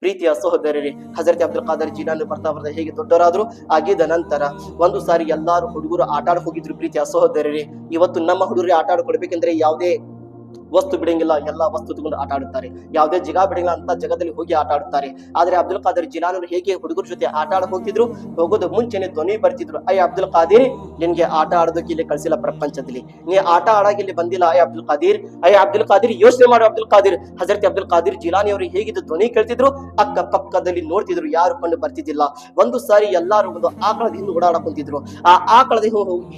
ಪ್ರೀತಿಯ ಸಹೋದರರೇ, ಹಜರತ್ ಅಬ್ದುಲ್ ಖಾದರ್ ಜೀಲಾನಿ ಬರ್ತಾ ಹೇಗೆ ದೊಡ್ಡವರಾದ್ರು. ಆಗಿದ ನಂತರ ಒಂದು ಸಾರಿ ಎಲ್ಲಾರು ಹುಡುಗರು ಆಟ ಆಡ ಹೋಗಿದ್ರು. ಪ್ರೀತಿಯ ಸಹೋದರರೇ, ಇವತ್ತು ನಮ್ಮ ಹುಡುಗರಿಗೆ ಆಟ ಆಡ್ಕೊಡ್ಬೇಕೆಂದ್ರೆ ಯಾವುದೇ ವಸ್ತು ಬಿಡಂಗಿಲ್ಲ, ಎಲ್ಲಾ ವಸ್ತು ತಗೊಂಡು ಆಟ ಆಡುತ್ತಾರೆ. ಯಾವುದೇ ಜಗ ಬಿಡಂಗಿಲ್ಲ ಅಂತ ಜಗದಲ್ಲಿ ಹೋಗಿ ಆಟ ಆಡುತ್ತಾರೆ. ಆದ್ರೆ ಅಬ್ದುಲ್ ಖಾದರ್ ಜೀಲಾನಿ ಹೇಗೆ ಹುಡುಗರ ಜೊತೆ ಆಟ ಆಡ ಹೋಗ್ತಿದ್ರು, ಹೋಗೋದು ಮುಂಚೆನೆ ಧ್ವನಿ ಬರ್ತಿದ್ರು, ಅಯ್ಯ ಅಬ್ದುಲ್ ಖಾದಿರ್, ನಿನ್ಗೆ ಆಟ ಆಡೋದಕ್ಕೆ ಇಲ್ಲಿ ಕಳಿಸಿಲ್ಲ ಪ್ರಪಂಚದಲ್ಲಿ, ನೀ ಆಟ ಆಡಾಗಿ ಇಲ್ಲಿ ಬಂದಿಲ್ಲ. ಅಯ್ಯ ಅಬ್ದುಲ್ ಖಾದಿರ್ ಯೋಚನೆ ಮಾಡು ಅಬ್ದುಲ್ ಖಾದಿರ್. ಹಜರತ್ ಅಬ್ದುಲ್ ಖಾದಿರ್ ಜೀಲಾನಿ ಅವರು ಹೇಗಿದ್ದು ಧ್ವನಿ ಕೇಳ್ತಿದ್ರು, ಅಕ್ಕ ಪಕ್ಕದಲ್ಲಿ ನೋಡ್ತಿದ್ರು, ಯಾರು ಕಂಡು ಬರ್ತಿದ್ದಿಲ್ಲ. ಒಂದು ಸಾರಿ ಎಲ್ಲಾರು ಒಂದು ಆಕಳದ ಹಿಂದೆ ಓಡಾಡಕ್ ಕುಂತಿದ್ರು. ಆ ಆಕಳದ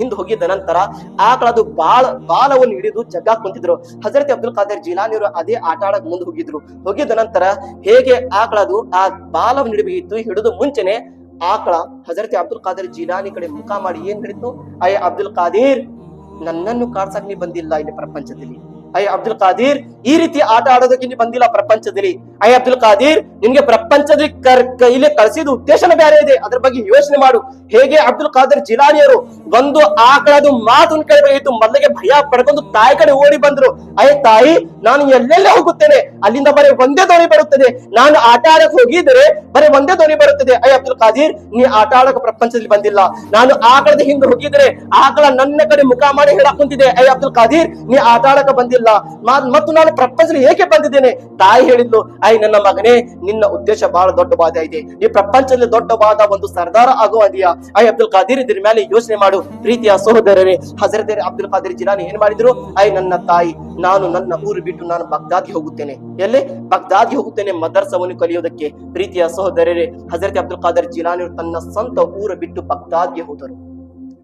ಹಿಂದೆ ಹೋಗಿದ್ದ ನಂತರ ಆಕಳದು ಬಾಲವನ್ನು ಹಿಡಿದು ಜಗ್ಗಾಕ್ ಕುಂತಿದ್ರು. ಹಜರತ್ ಅಬ್ದುಲ್ ಖಾದರ್ ಜೀಲಾನಿ ಅವರು ಅದೇ ಆಟ ಆಡಕ್ ಮುಂದೆ ಹೋಗಿದ್ದ ನಂತರ ಹೇಗೆ ಆಕಳದು ಆ ಬಾಲವನ್ನು ಹಿಡಿದು ಮುಂಚೆನೆ ಆಕಳ ಹಜರತ್ ಅಬ್ದುಲ್ ಖಾದರ್ ಜೀಲಾನಿ ಕಡೆ ಮುಖ ಮಾಡಿ ಏನ್ ಹೇಳಿತ್ತು, ಅಯ್ಯ ಅಬ್ದುಲ್ ಖಾದಿರ್, ನನ್ನನ್ನು ಕಾಡ್ಸಕ್ ನೀ ಬಂದಿಲ್ಲ ಇಲ್ಲಿ ಪ್ರಪಂಚದಲ್ಲಿ. ಅಯ್ಯ ಅಬ್ದುಲ್ ಖಾದಿರ್, ಈ ರೀತಿ ಆಟ ಆಡೋದಕ್ಕೆ ಇಲ್ಲಿ ಬಂದಿಲ್ಲ ಪ್ರಪಂಚದಲ್ಲಿ. ಅಯ್ಯ ಅಬ್ದುಲ್ ಖಾದಿರ್, ನಿನ್ಗೆ ಪ್ರಪಂಚದಲ್ಲಿ ಇಲ್ಲಿ ಕಳಿಸಿದ ಉದ್ದೇಶನ ಬೇರೆ ಇದೆ, ಅದ್ರ ಬಗ್ಗೆ ಯೋಚನೆ ಮಾಡು. ಹೇಗೆ ಅಬ್ದುಲ್ ಖಾದರ್ ಜೀಲಾನಿ ಅವರು ಒಂದು ಆಕಳದು ಮಾತನ್ನು ಕೇಳಬೇಕಿತ್ತು, ಮೊದಲಿಗೆ ಭಯ ಪಡ್ಕೊಂಡು ತಾಯಿ ಕಡೆ ಓಡಿ ಬಂದ್ರು. ಅಯ್ಯ ತಾಯಿ, ನಾನು ಎಲ್ಲೆಲ್ಲ ಹೋಗುತ್ತೇನೆ, ಅಲ್ಲಿಂದ ಬರೀ ಒಂದೇ ಧ್ವನಿ ಬರುತ್ತದೆ, ನಾನು ಆಟ ಆಡಕ್ ಹೋಗಿದ್ರೆ ಬರೀ ಒಂದೇ ಧ್ವನಿ ಬರುತ್ತದೆ. ಅಯ್ಯ ಅಬ್ದುಲ್ ಖಾದಿರ್, ನೀ ಆಟ ಆಡಕ ಪ್ರಪಂಚದಲ್ಲಿ ಬಂದಿಲ್ಲ, ನಾನು ಆಕಳದ ಹಿಂದೆ ಹೋಗಿದ್ರೆ ಆಕಳ ನನ್ನ ಕಡೆ ಮುಖ ಮಾಡಿ ಹೇಳಕ್ ಕುಂತಿದೆ. ಅಯ್ಯ ಅಬ್ದುಲ್ ಖಾದಿರ್, ನೀ ಆಟ ಆಡಕ ಬಂದಿಲ್ಲ, ಮತ್ತು ನಾನು ಪ್ರಪಂಚದಲ್ಲಿ ಏಕೆ ಬಂದಿದ್ದೇನೆ. ತಾಯಿ ಹೇಳಿದ್ಲು, ಅಯ್ಯ ನನ್ನ ಮಗನೇ, ನಿನ್ನ ಉದ್ದೇಶ ಬಹಳ ದೊಡ್ಡವಾದ ಇದೆ, ಈ ಪ್ರಪಂಚದಲ್ಲಿ ದೊಡ್ಡವಾದ ಒಂದು ಸರ್ದಾರ ಆಗುವುದಿಯಾ. ಅಯ್ಯ ಅಬ್ದುಲ್ ಖಾದಿರ್, ಇದ್ರ ಮೇಲೆ ಯೋಚನೆ ಮಾಡು. ಪ್ರೀತಿಯ ಸಹೋದರರೇ, ಹಜರತ್ ಅಬ್ದುಲ್ ಖಾದಿರ್ ಜೀಲಾನಿ ಏನ್ ಮಾಡಿದ್ರು, ಅಯ್ಯ ನನ್ನ ತಾಯಿ, ನಾನು ನನ್ನ ಊರು ಬಿಟ್ಟು ನಾನು ಬಾಗ್ದಾದ್ಗೆ ಹೋಗುತ್ತೇನೆ. ಎಲ್ಲಿ? ಬಾಗ್ದಾದ್ಗೆ ಹೋಗುತ್ತೇನೆ ಮದರ್ಸವನ್ನು ಕಲಿಯೋದಕ್ಕೆ. ಪ್ರೀತಿಯ ಸಹೋದರರೇ, ಹಜರತ್ ಅಬ್ದುಲ್ ಖಾದರ್ ಜೀಲಾನಿ ತನ್ನ ಸ್ವಂತ ಊರು ಬಿಟ್ಟು ಬಾಗ್ದಾದ್ಗೆ ಹೋದರು.